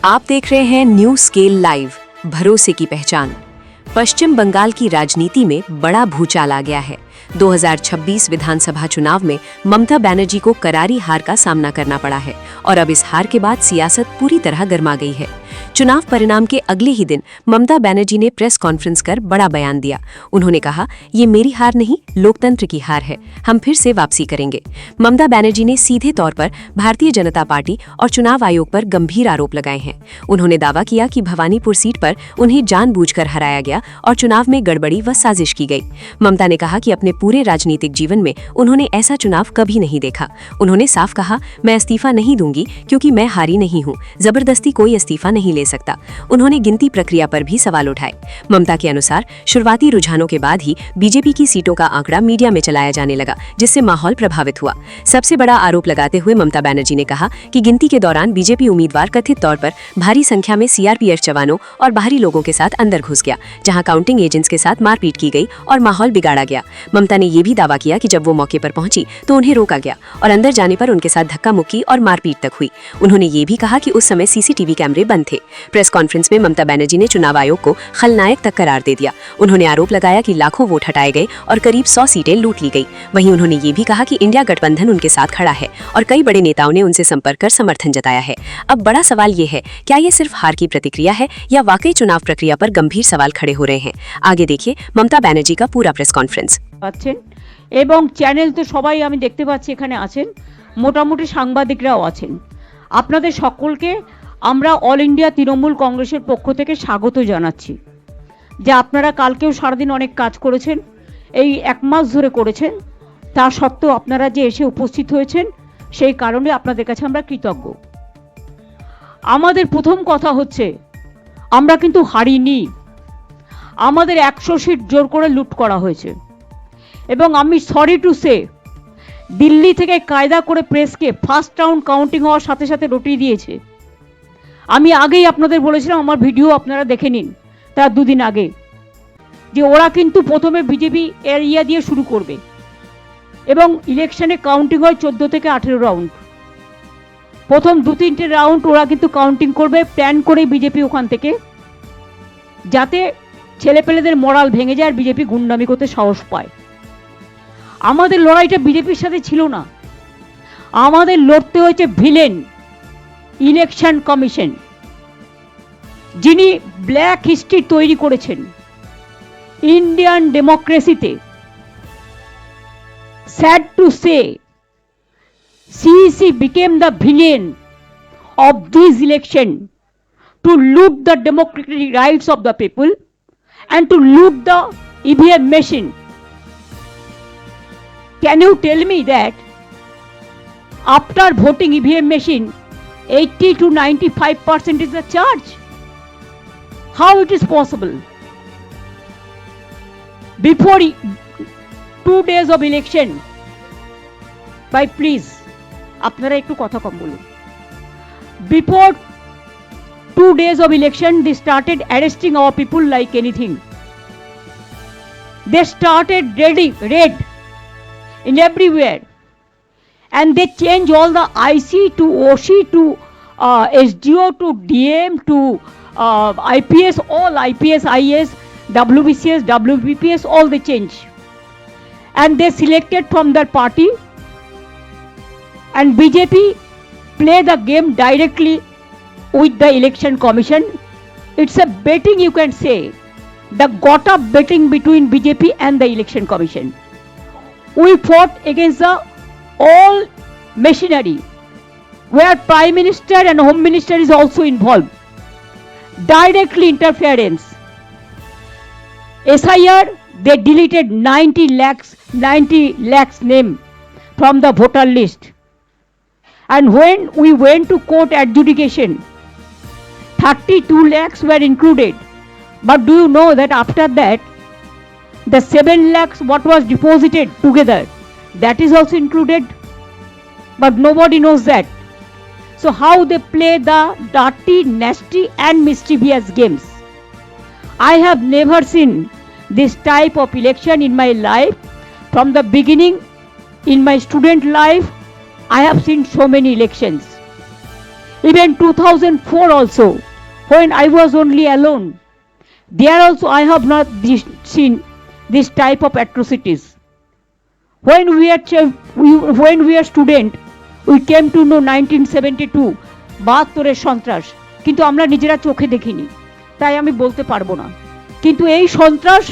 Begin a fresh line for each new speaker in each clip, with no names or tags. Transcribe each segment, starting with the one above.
आप देख रहे हैं न्यू स्केल लाइव, भरोसे की पहचान। पश्चिम बंगाल की राजनीति में बड़ा भूचाल आ गया है। 2026 विधानसभा चुनाव में ममता बनर्जी को करारी हार का सामना करना पड़ा है और अब इस हार के बाद सियासत पूरी तरह गर्मा गई है। चुनाव परिणाम के अगले ही दिन ममता बनर्जी ने प्रेस कॉन्फ्रेंस कर बड़ा बयान दिया। उन्होंने कहा, ये मेरी हार नहीं, लोकतंत्र की हार है, हम फिर से वापसी करेंगे। ममता बनर्जी ने सीधे तौर पर भारतीय जनता पार्टी और चुनाव आयोग पर गंभीर आरोप लगाए हैं। उन्होंने दावा किया कि भवानीपुर सीट पर उन्हें जानबूझकर हराया गया और चुनाव में गड़बड़ी व साजिश की गई। ममता ने कहा कि अपने पूरे राजनीतिक जीवन में उन्होंने ऐसा चुनाव कभी नहीं देखा। उन्होंने साफ कहा, मैं इस्तीफा नहीं दूंगी क्योंकि मैं हारी नहीं हूँ, जबरदस्ती कोई इस्तीफा नहीं ले सकता। उन्होंने गिनती प्रक्रिया पर भी सवाल उठाए। ममता के अनुसार शुरुआती रुझानों के बाद ही बीजेपी की सीटों का आंकड़ा मीडिया में चलाया जाने लगा, जिससे माहौल प्रभावित हुआ। सबसे बड़ा आरोप लगाते हुए ममता बनर्जी ने कहा कि गिनती के दौरान बीजेपी उम्मीदवार कथित तौर पर भारी संख्या में सीआरपीएफ जवानों और बाहरी लोगों के साथ अंदर घुस गया, जहां काउंटिंग एजेंट्स के साथ मारपीट की गई और माहौल बिगाड़ा गया। ममता ने यह भी दावा किया कि जब वो मौके पर पहुंची तो उन्हें रोका गया और अंदर जाने पर उनके साथ धक्का मुक्की और मारपीट तक हुई। उन्होंने ये भी कहा कि उस समय सीसीटीवी कैमरे बंद थे। प्रेस कॉन्फ्रेंस में ममता बनर्जी ने चुनाव आयोग को खलनायक तक करार दे दिया। उन्होंने आरोप लगाया कि लाखों वोट हटाए गए और करीब 100 सीटें लूट ली गई। वहीं उन्होंने ये भी कहा कि इंडिया गठबंधन उनके साथ खड़ा है और कई बड़े नेताओं ने उनसे संपर्क कर समर्थन जताया है। अब बड़ा सवाल ये है, क्या ये सिर्फ हार की प्रतिक्रिया है या वाकई चुनाव प्रक्रिया पर गंभीर सवाल खड़े हो रहे हैं? आगे देखिए ममता बनर्जी का पूरा प्रेस कॉन्फ्रेंस।
এবং চ্যানেল তো সবাই আমি দেখতে পাচ্ছি এখানে আছেন, মোটামুটি সাংবাদিকরাও আছেন। আপনাদের সকলকে আমরা অল ইন্ডিয়া তৃণমূল কংগ্রেসের পক্ষ থেকে স্বাগত জানাচ্ছি যে আপনারা কালকেও সারাদিন অনেক কাজ করেছেন, এই এক মাস ধরে করেছেন, তা সত্ত্বেও আপনারা যে এসে উপস্থিত হয়েছেন সেই কারণে আপনাদের কাছে আমরা কৃতজ্ঞ। আমাদের প্রথম কথা হচ্ছে আমরা কিন্তু হারিনি, আমাদের 100 সিট জোর করে লুট করা হয়েছে এবং আমি সরি টু সে দিল্লি থেকে কায়দা করে প্রেসকে ফার্স্ট রাউন্ড কাউন্টিং হওয়ার সাথে সাথে রটিয়ে দিয়েছে। আমি আগেই আপনাদের বলেছিলাম, আমার ভিডিও আপনারা দেখে নিন তার দুদিন আগে, যে ওরা কিন্তু প্রথমে বিজেপি এরিয়া দিয়ে শুরু করবে এবং ইলেকশনে কাউন্টিং হয় 14 থেকে 18 রাউন্ড। প্রথম 2-3টে রাউন্ড ওরা কিন্তু কাউন্টিং করবে প্ল্যান করে বিজেপি ওখান থেকে, যাতে ছেলেপেলেদের মরাল ভেঙে যায় আর বিজেপি গুন্ডামি করতে সাহস পায়। আমাদের লড়াইটা বিজেপির সাথে ছিল না, আমাদের লড়তে হয়েছে ভিলেন ইলেকশন কমিশন, যিনি ব্ল্যাক হিস্ট্রি তৈরি করেছেন ইন্ডিয়ান ডেমোক্রেসিতে। Sad to say CEC became the villain of this election to loot the democratic rights of the people and to loot the EVM machine. Can you tell me that after voting EVM machine 80 to 95% is the charge? How it is possible? Before 2 days of election, by please, আপনারা একটু কথা কম বলুন। Before 2 days of election, they started arresting our people like anything. They started raid in everywhere, and they change all the IC to OC to SDO to DM to IPS, all IPS, IS, WBCS, WBPS, all they change, and they selected from their party, and BJP play the game directly with the election commission. It's a betting, you can say, the got up betting between BJP and the election commission. We fought against the all machinery where Prime Minister and Home Minister is also involved. Directly interference. SIR, they deleted 90 lakhs name from the voter list. And when we went to court adjudication, 32 lakhs were included. But do you know that after that, the 7 lakhs what was deposited together, that is also included? But nobody knows that. So how they play the dirty, nasty and mischievous games. I have never seen this type of election in my life. From the beginning, in my student life, I have seen so many elections. Even 2004 also, when I was only alone, there also I have not seen this type of atrocities. When we are student, we came to know 1972 72 সন্ত্রাস, কিন্তু আমরা নিজেরা চোখে দেখিনি, তাই আমি বলতে পারবো না। কিন্তু এই সন্ত্রাস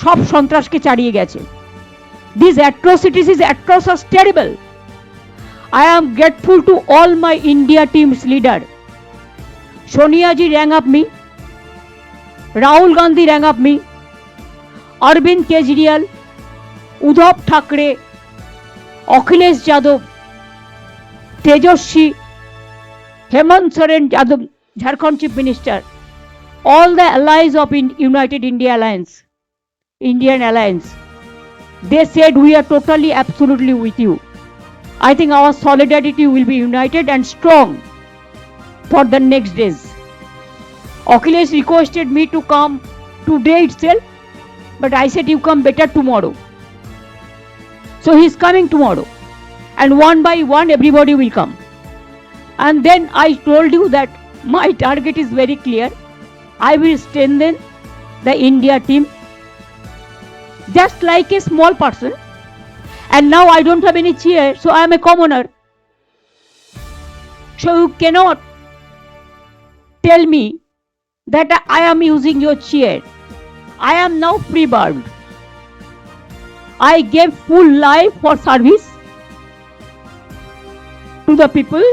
সব সন্ত্রাসকে ছাড়িয়ে গেছে। These atrocities is atrocious, terrible. I am grateful to all my India team's leader. Sonia ji rang up me, Rahul Gandhi rang up me, Arvind Kejriwal, Uddhav Thackeray, Akhilesh Yadav, Tejaswi, Hemant Soren Yadav, Jharkhand Chief Minister, all the allies of United India Alliance, Indian Alliance, they said we are totally, absolutely with you. I think our solidarity will be united and strong for the next days. Akhilesh requested me to come today itself, but I said you come better tomorrow. So he is coming tomorrow, and one by one everybody will come. And then I told you that my target is very clear. I will strengthen the India team just like a small person. And now I don't have any chair, so I am a commoner. So you cannot tell me that I am using your chair. I am now free bird. I gave full life for service to the people.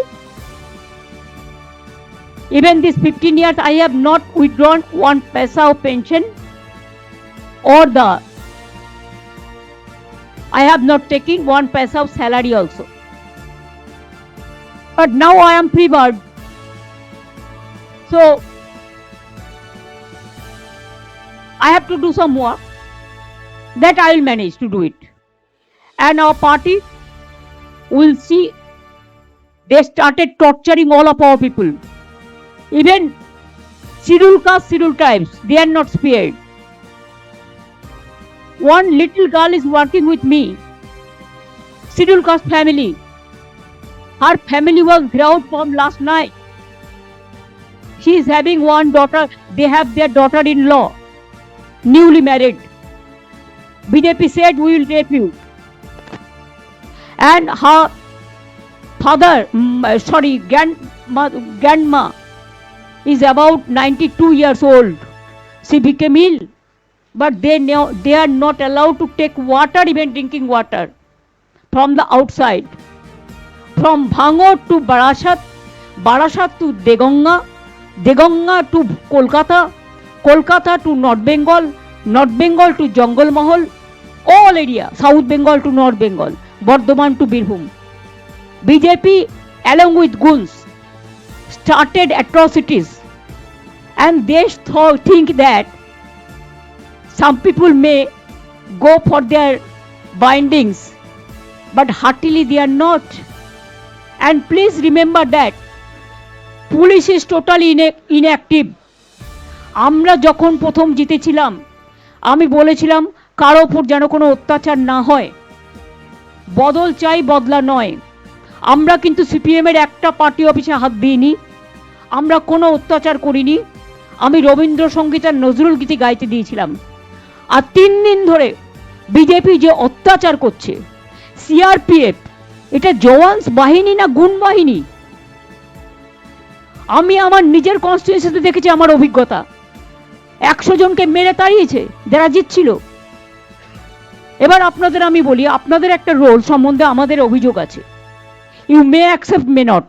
Even these 15 years I have not withdrawn one paisa of pension, or I have not taken one paisa of salary also. But now I am free bird. So I have to do some work that I will manage to do it. And our party will see, they started torturing all of our people. Even scheduled caste, scheduled tribes, they are not spared. One little girl is working with me, scheduled caste family. Her family was ground from last night. She is having one daughter, they have their daughter-in-law, newly married. BJP said we will rape you. And her father, grandma is about 92 years old. She became ill, but they are not allowed to take water, even drinking water, from the outside. From Bhangor to Barasat, Barasat to Deganga, Deganga to Kolkata, Kolkata to North Bengal, North Bengal to Jungle Mahal, all area, South Bengal to North Bengal, Bardhaman to Birbhum. BJP along with goons started atrocities, and they think that some people may go for their bindings, but heartily they are not. And please remember that police is totally inactive. আমরা যখন প্রথম জিতেছিলাম, আমি বলেছিলাম কারো উপর যেন কোনো অত্যাচার না হয়, বদল চাই, বদলা নয়। আমরা কিন্তু সিপিএম এর একটা পার্টি অফিসে হাত দিইনি, আমরা কোনো অত্যাচার করিনি। আমি রবীন্দ্রসঙ্গীত আর নজরুল গীতি গাইতে দিয়েছিলাম। আর 3 দিন ধরে বিজেপি যে অত্যাচার করছে, সিআরপিএফ, এটা জওয়ান্স বাহিনী না গুণ বাহিনী? আমি আমার নিজের কনস্টিটিউয়েন্সিতে দেখেছি, আমার অভিজ্ঞতা 100 জনকে মেরে তাড়িয়েছে যারা জিতছিল। এবার আপনাদের আমি বলি, আপনাদের একটা রোল সম্বন্ধে আমাদের অভিযোগ আছে। You may accept, may not.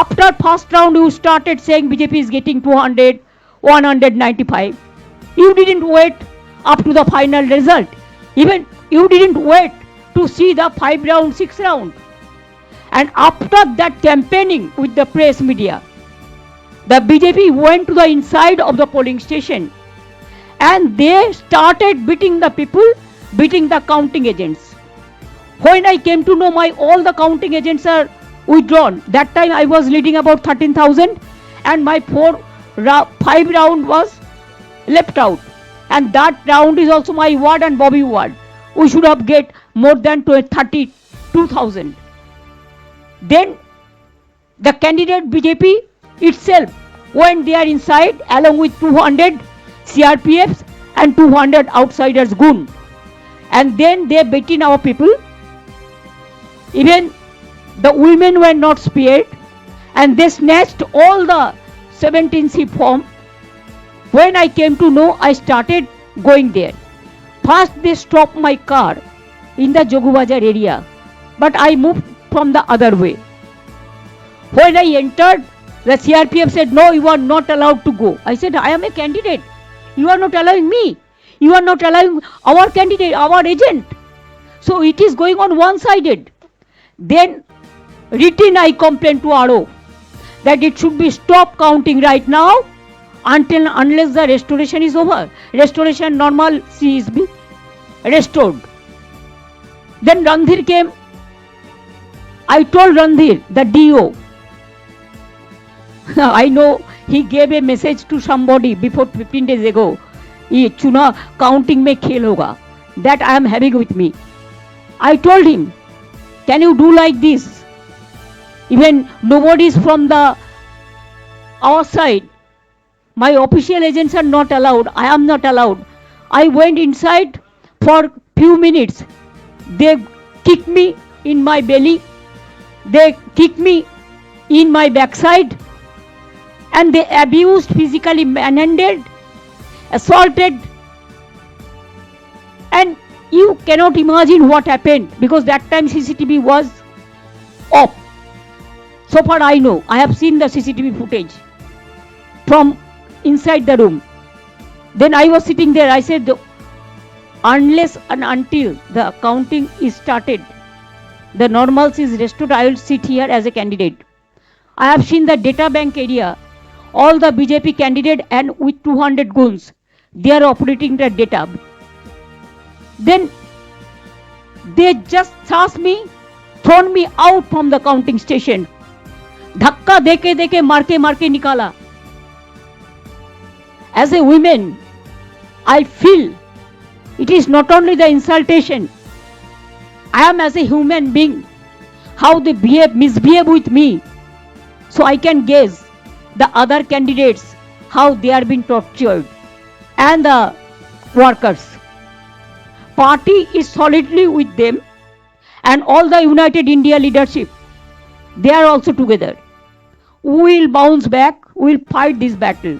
After first round you started saying BJP is getting 200, 195. You didn't wait up to the final result. Even you didn't wait to see the 5 round, 6 round. And after that campaigning with the press media, the BJP went to the inside of the polling station and they started beating the people, beating the counting agents. When I came to know all the counting agents are withdrawn, that time I was leading about 13,000 and my 5 round was left out. And that round is also my ward and Bobby ward. We should have get more than 32,000. Then The candidate BJP itself went there inside along with 200 CRPFs and 200 outsiders goon. And then they beat in our people. Even the women were not spared, and they snatched all the 17C form. When I came to know, I started going there. First they stopped my car in the Jogubazar area, but I moved from the other way. When I entered, the CRPF said, no, you are not allowed to go. I said, I am a candidate. You are not allowing me. You are not allowing our candidate, our agent. So it is going on one-sided. Then written I complained to RO that it should be stop counting right now unless the restoration is over. Restoration normalcy is be restored. Then Randhir came. I told Randhir, the DO, I know he gave a message to somebody before 15 days ago. ये चुना counting में खेल होगा. That I am having with me. I told him, can you do like this? Even nobody is from our side. My official agents are not allowed. I am not allowed. I went inside for few minutes. They kicked me in my belly. They kicked me in my backside. And they abused, physically manhandled, assaulted. And you cannot imagine what happened, because that time CCTV was off. So far I know. I have seen the CCTV footage from inside the room. Then I was sitting there. I said, unless and until the counting is started, the normalcy is restored, I will sit here as a candidate. I have seen the data bank area. All the BJP candidate and with 200 goons, they are operating the data. Then they just thrust me, thrown me out from the counting station. धक्का देके देके मारके मारके निकाला. As a woman, I feel it is not only the insultation. I am as a human being, how they misbehave with me. So I can guess the other candidates, how they are being tortured, and the workers. Party is solidly with them, and all the United India leadership, they are also together. We will bounce back, we will fight this battle.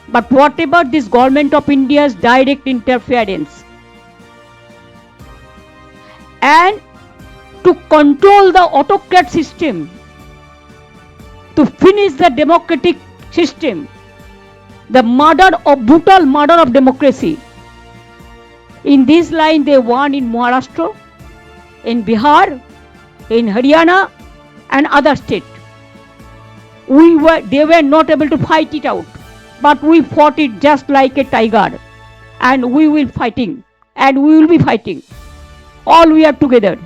But whatever this government of India's direct interference, and to control the autocrat system, to finish the democratic system, the brutal murder of democracy. In this line they won in Maharashtra, in Bihar, in Haryana and other states. They were not able to fight it out, but we fought it just like a tiger, and we will fighting, and we will be fighting. All we are together.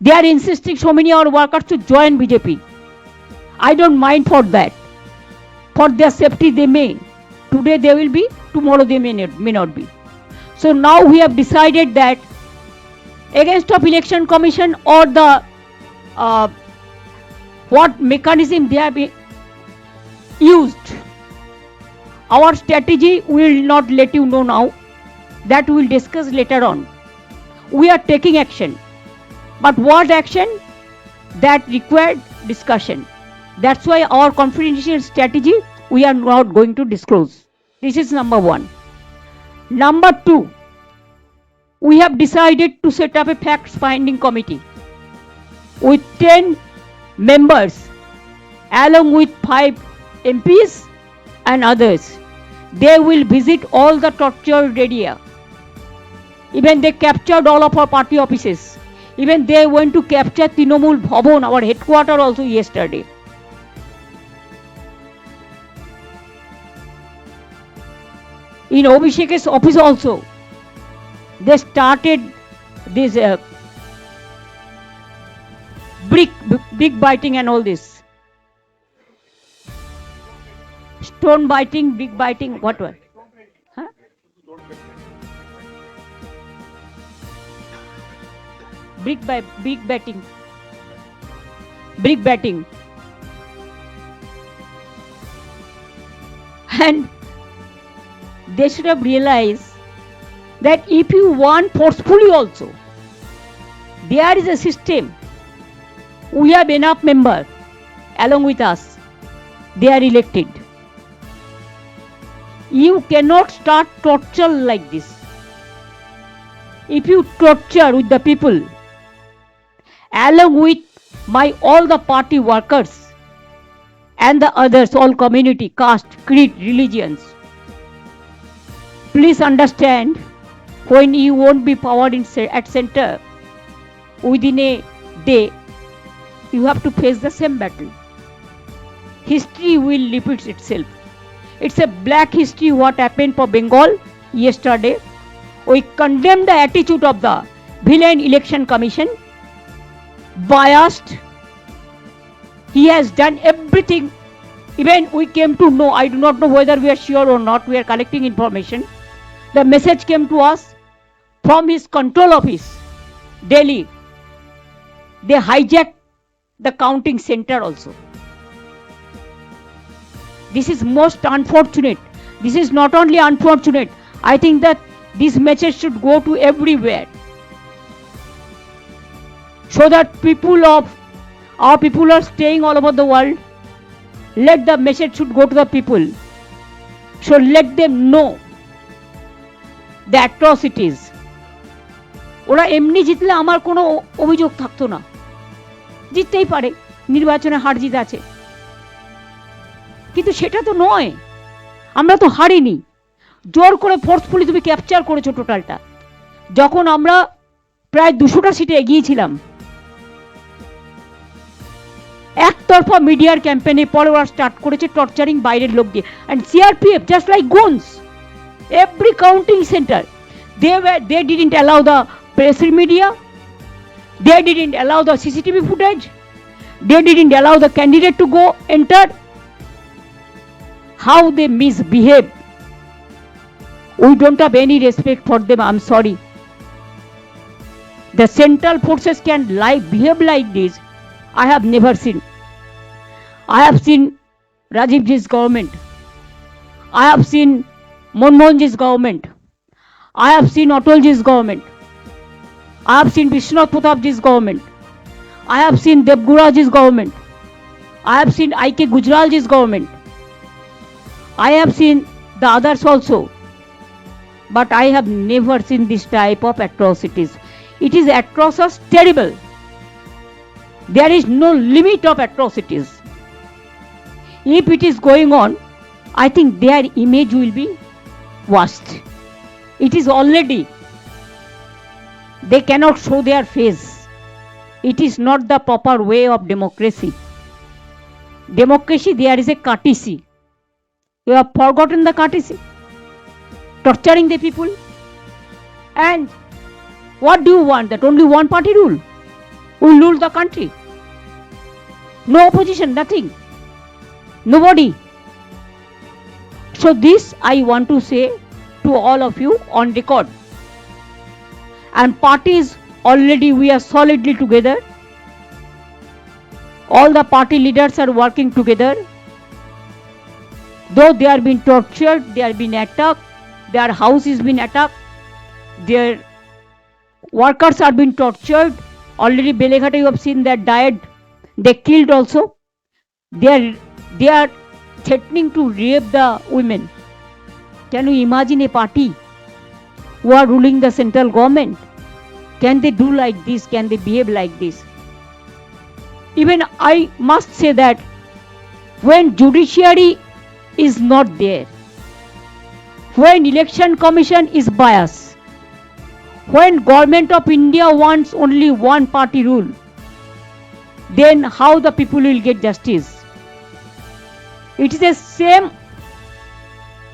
They are insisting so many of our workers to join BJP. I don't mind for that. For their safety they may. Today they will be, tomorrow they may not be. So now we have decided that against of election commission or the what mechanism they have used. Our strategy we will not let you know now. That we will discuss later on. We are taking action. But what action? That required discussion. That's why our confidential strategy we are not going to disclose. This is number one. Number two, we have decided to set up a fact-finding committee with 10 members along with 5 MPs and others. They will visit all the tortured area. Even they captured all of our party offices. Even they went to capture Trinamool Bhavan, our headquarters also yesterday. In Abhishek's office also, they started this brick biting and all this. Stone biting, brick biting, whatever. Huh? Brick batting. And they should have realized that if you want forcefully also, there is a system. We have enough members along with us. They are elected. You cannot start torture like this. If you torture with the people, along with all the party workers and the others, all community, caste, creed, religions, please understand, when you won't be powered at center, within a day, you have to face the same battle. History will repeat itself. It's a black history what happened for Bengal yesterday. We condemn the attitude of the villain election commission, biased. He has done everything. Even we came to know, I do not know whether we are sure or not, we are collecting information. The message came to us from his control office, Delhi. They hijacked the counting center also. This is most unfortunate. This is not only unfortunate, I think that this message should go to everywhere, so that our people are staying all over the world. Let the message should go to the people. So let them know the atrocities. ওরা এমনি জিতলে আমার কোনো অভিযোগ থাকতো না, জিততেই পারে, নির্বাচনে হার জিত আছে, কিন্তু সেটা তো নয়। আমরা তো হারিনি, জোর করে ফোর্সফুলি তুমি ক্যাপচার করেছো টোটালটা। যখন আমরা প্রায় 200টা সিটে এগিয়েছিলাম, একতরফা মিডিয়ার ক্যাম্পেইনে পরে ওরা স্টার্ট করেছে টর্চারিং বাইরের লোক দিয়ে। And CRPF just like goons, every counting centre they didn't allow the press media, they didn't allow the CCTV footage, they didn't allow the candidate to go enter. How they misbehave, we don't have any respect for them. I'm sorry. The central forces can behave like this, I have never seen. I have seen Rajiv Ji's government, I have seen Manmohan Ji's government, I have seen Atal Ji's government, I have seen Vishwanath Pratap Ji's government, I have seen Devgura Ji's government, I have seen I.K. Gujral Ji's government, I have seen the others also, but I have never seen this type of atrocities. It is atrocious, terrible. There is no limit of atrocities. If it is going on, I think their image will be washed. It is already. They cannot show their face. It is not the proper way of democracy. Democracy, there is a courtesy. You have forgotten the courtesy. Torturing the people. And what do you want? That only one party rule will rule the country. No opposition, nothing. Nobody. So this I want to say to all of you on record. And parties, already we are solidly together. All the party leaders are working together. Though they are being tortured, they are being attacked, their house is being attacked, their workers are being tortured. Already Beleghate you have seen that died, they killed also. They are threatening to rape the women. Can you imagine a party who are ruling the central government? Can they do like this? Can they behave like this? Even I must say that when judiciary is not there, when election commission is biased, when government of India wants only one party rule, then how the people will get justice? It is the same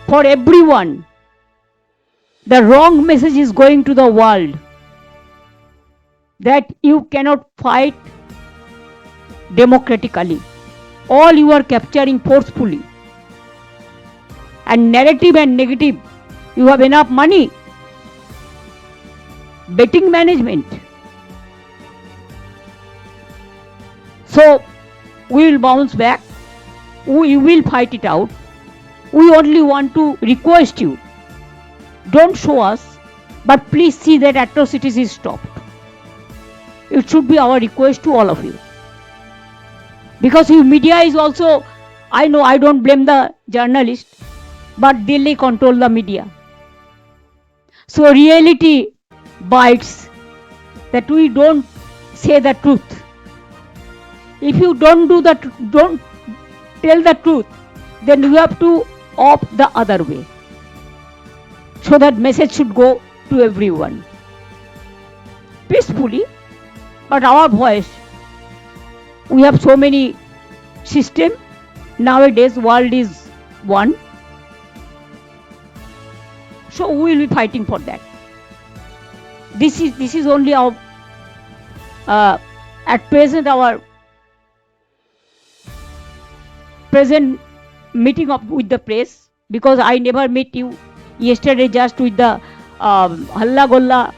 for everyone. The wrong message is going to the world that you cannot fight democratically. All you are capturing forcefully. And narrative and negative, you have enough money, betting management. So we will bounce back, we will fight it out. We only want to request you, don't show us, but please see that atrocities is stopped. It should be our request to all of you. Because you media is also, I know I don't blame the journalist, but they control the media. So reality bites that we don't say the truth. If you don't tell the truth, then you have to opt the other way. So that message should go to everyone. Peacefully, but our voice, we have so many system. Nowadays world is one. So we will be fighting for that. This is only our at present our present meeting with the press, because I never met you yesterday just with the halla golla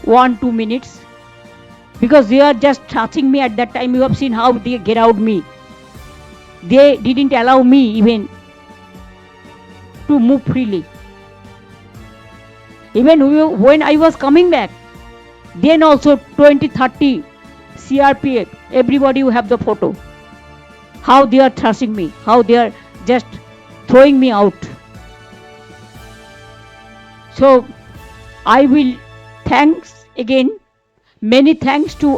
1-2 minutes, because they are just touching me at that time. You have seen how they get out me. They didn't allow me even to move freely. Even when I was coming back, then also 20-30 CRPF, everybody will have the photo. How they are thrashing me, how they are just throwing me out. So I will thanks again, many thanks to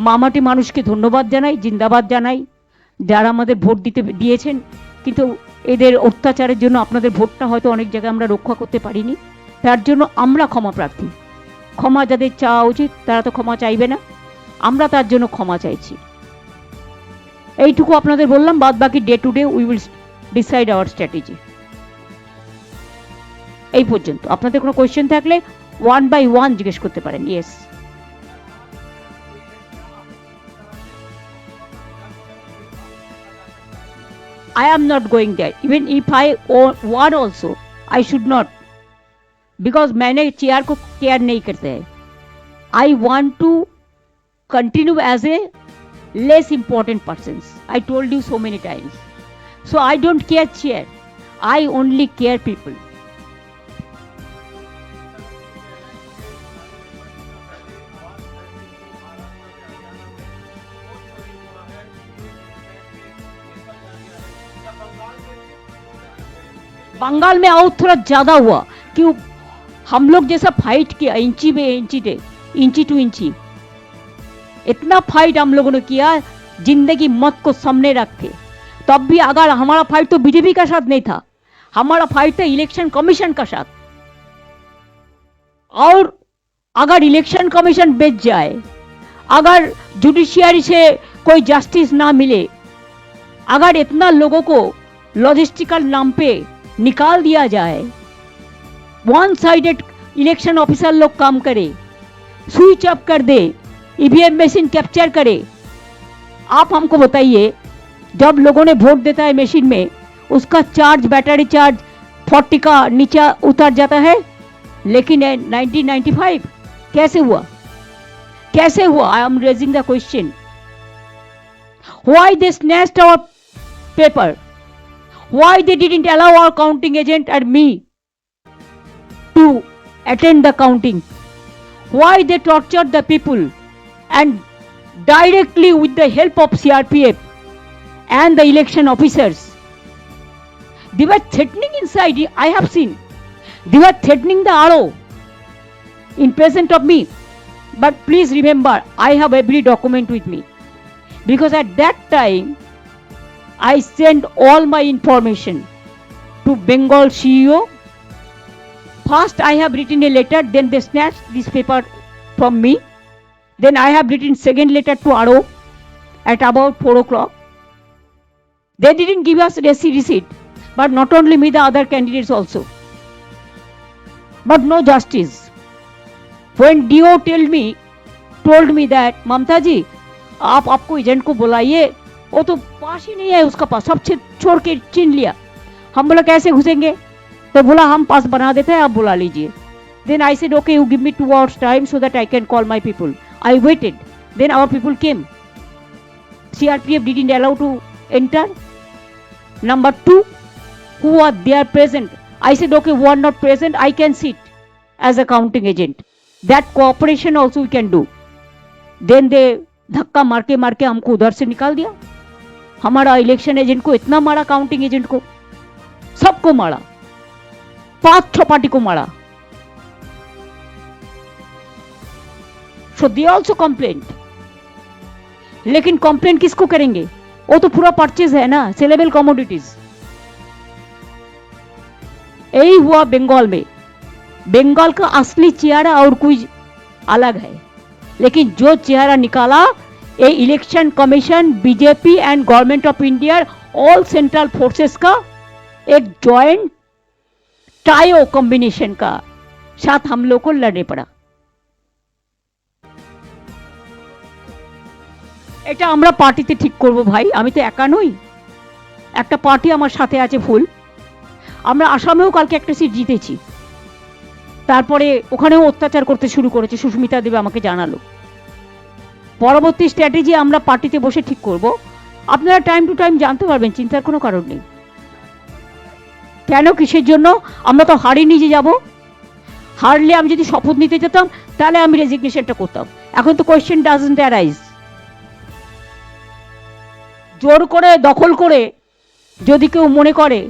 মামাটি মানুষকে ধন্যবাদ জানাই, জিন্দাবাদ জানাই, যারা আমাদের vote দিয়েছেন, কিন্তু এদের অত্যাচারের জন্য আপনাদের ভোটটা হয়তো অনেক জায়গায় আমরা রক্ষা করতে পারিনি। তার জন্য আমরা ক্ষমা প্রার্থী। ক্ষমা যাদের চাওয়া উচিত তারা তো ক্ষমা চাইবে না, আমরা তার জন্য ক্ষমা চাইছি। এইটুকু আপনাদের বললাম, বাদ বাকি day to day we will decide our strategy. এই পর্যন্ত। আপনাদের কোনো কোয়েশ্চেন থাকলে 1 by 1 জিজ্ঞেস করতে পারেন। Yes, I am not going there. Even if I want also, I should not, because मैंने चेयर को केयर नहीं करते हैं। I want to continue as a less important persons. I told you so many times. So I don't care chair. I only care people. Bengal में out थोड़ा ज्यादा हुआ, क्यों? हम लोग जैसा फाइट किया इंची टू इंची, इतना फाइट हम लोगों ने किया जिंदगी मौत को सामने रख के। तब भी अगर हमारा फाइट तो बीजेपी का साथ नहीं था, हमारा फाइट था इलेक्शन कमीशन का साथ। और अगर इलेक्शन कमीशन बेच जाए, अगर जुडिशियरी से कोई जस्टिस ना मिले, अगर इतना लोगों को लॉजिस्टिकल नाम पे निकाल दिया जाए, वन साइडेड इलेक्शन ऑफिसर लोग काम करे, स्विच ऑफ कर दे, ईवीएम मशीन कैप्चर करे। आप हमको बताइए, जब लोगों ने वोट देता है मशीन में, उसका चार्ज, बैटरी चार्ज 40 का नीचे उतर जाता है, लेकिन 1995 कैसे हुआ? कैसे हुआ? I am raising the question. Why they snatched our paper? Why they didn't allow our counting agent and me to attend the counting? Why they tortured the people and directly with the help of CRPF and the election officers? They were threatening inside. I have seen. They were threatening the RO in presence of me. But please remember, I have every document with me, because at that time I sent all my information to Bengal CEO. First I have written a letter, then they snatched this paper from me. Then I have written second letter to RO at about 4 o'clock. They didn't give us receipt, but not only me, the other candidates also. But no justice. When DO told me that, ममता जी आप आपको agent को बुलाइए, वो तो पास ही नहीं है उसका पास, सब छोड़ के छीन लिया। हम बोला कैसे घुसेंगे? तो बोला हम पास बना देते हैं, आप बुला लीजिए। Then I said, okay, you give me 2 hours time so that I can call my people. I waited. Then our people came. CRPF didn't allow to enter. Number 2, who are there present. I said, okay, who are not present, I can sit as a counting agent. That cooperation also we can do. Then they धक्का मार के हमको उधर से निकाल दिया. हमारा election agent को इतना मारा, काउंटिंग एजेंट को, सबको मारा, 5-6 पार्टी को मारा. So they also complained. लेकिन कंप्लेंट किसको करेंगे? वो तो पूरा परचेज है ना, सेलेबल कमोडिटीज. यही हुआ बंगाल में. बंगाल का असली चेहरा और कोई अलग है, लेकिन जो चेहरा निकाला ये election commission, BJP and government of India, all central forces का एक जॉइंट ट्रायो कॉम्बिनेशन का साथ हम लोग को लड़ने पड़ा. এটা আমরা পার্টিতে ঠিক করব ভাই, আমি তো একা নই, একটা পার্টি আমার সাথে আছে ফুল. আমরা আসামেও কালকে একটা সিট জিতেছি, তারপরে ওখানেও অত্যাচার করতে শুরু করেছে, সুস্মিতা দেব আমাকে জানালো. পরবর্তী স্ট্র্যাটেজি আমরা পার্টিতে বসে ঠিক করব. আপনারা টাইম টু টাইম জানতে পারবেন, চিন্তার কোনো কারণ নেই. কেন, কিসের জন্য? আমরা তো হারিয়ে নিয়ে যাব. হারলে আমি যদি শপথ নিতে যেতাম তাহলে আমি রেজিগনেশনটা করতাম. এখন তো কোয়েশ্চেন ডাজন্ট অ্যারাইজ. জোর করে দখল করে যদি কেউ মনে করে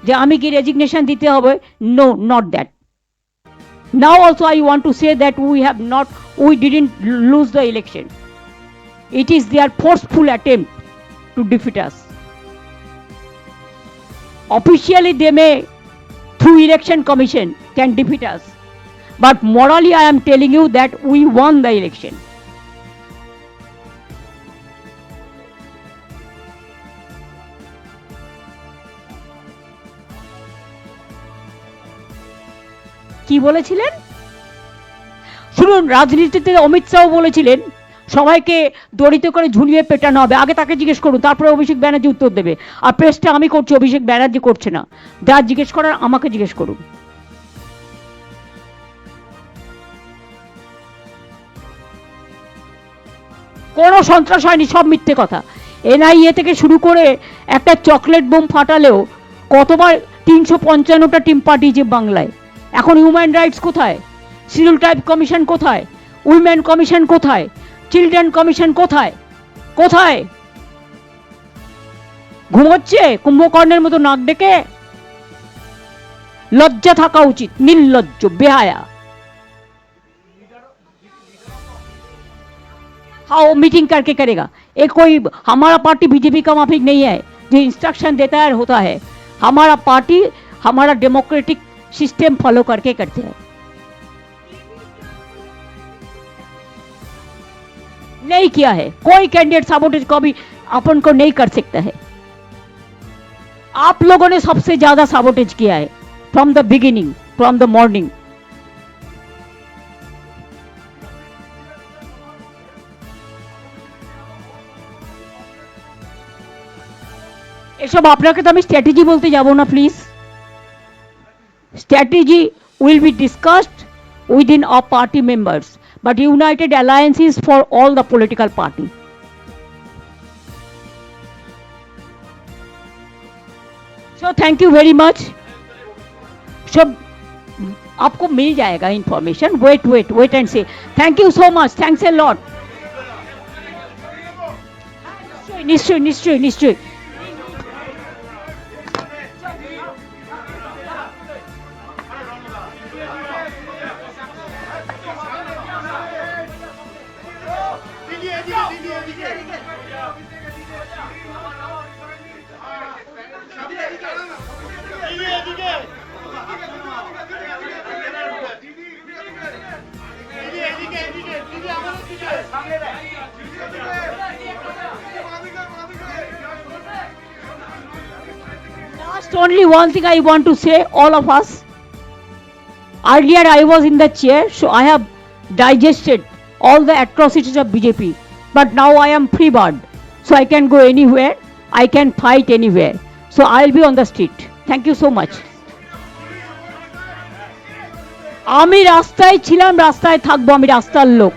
যে আমি কি রেজিগনেশন দিতে হবে, no, not that. Now also I want to say that we didn't lose the election. It is their forceful attempt to defeat us. Officially they may, through election commission, can defeat us, but morally I am telling you that we won the election. কি বলেছিলেন শুনুন, রাজনীতিতে অমিত শাহ বলেছিলেন সবাইকে দড়িতে করে ঝুলিয়ে পেটানো হবে. আগে তাকে জিজ্ঞেস করুন, তারপরে অভিষেক ব্যানার্জি উত্তর দেবে. আর প্রেসটা আমি করছি, অভিষেক ব্যানার্জি করছে না. যা জিজ্ঞেস করার আমাকে জিজ্ঞেস করুন. কোনো সন্ত্রাস হয়নি, সব মিথ্যে কথা. এনআইএ থেকে শুরু করে একটা চকলেট বোম ফাটালেও কতবার 355টা টিম পাঠিয়েছে বাংলায়. এখন হিউম্যান রাইটস কোথায়? শিডিউল ট্রাইব কমিশন কোথায়? উইমেন কমিশন কোথায়? চিলড্রেন কমিশন কোথায়? কোথায়? ঘুমোচ্ছে কুম্ভকর্ণের মতো নাক ডেকে? লজ্জা থাকা উচিত, নির্লজ্জ, বেহায়া. हाँ, वो मीटिंग करके करेगा. ये कोई हमारा पार्टी बीजेपी का माफिक नहीं है जो इंस्ट्रक्शन देता है होता है. हमारा पार्टी हमारा डेमोक्रेटिक सिस्टम फॉलो करके करते हैं. नहीं किया है कोई कैंडिडेट साबोटेज को भी अपन को नहीं कर सकता है. आप लोगों ने सबसे ज्यादा साबोटेज किया है from the beginning, from the morning. এসব আপনাকে তো আমি স্ট্র্যাটেজি বলতে যাব না please. Strategy will be discussed within our party members, but united alliance is for all the political party. So thank you very much. सब आपको मिल जाएगा इंफॉर्मेशन. वेट एंड से. Thank you so much. Thanks a lot. निश्चय निश्चय निश्चय. Last only one thing I want to say, all of us. Earlier I was in the chair, so I have digested all the atrocities of BJP. But now I am free bird, so I can go anywhere, I can fight anywhere. So I'll be on the street. Thank you so much. আমি রাস্তায় ছিলাম, রাস্তায় থাকবো, আমি রাস্তার লোক.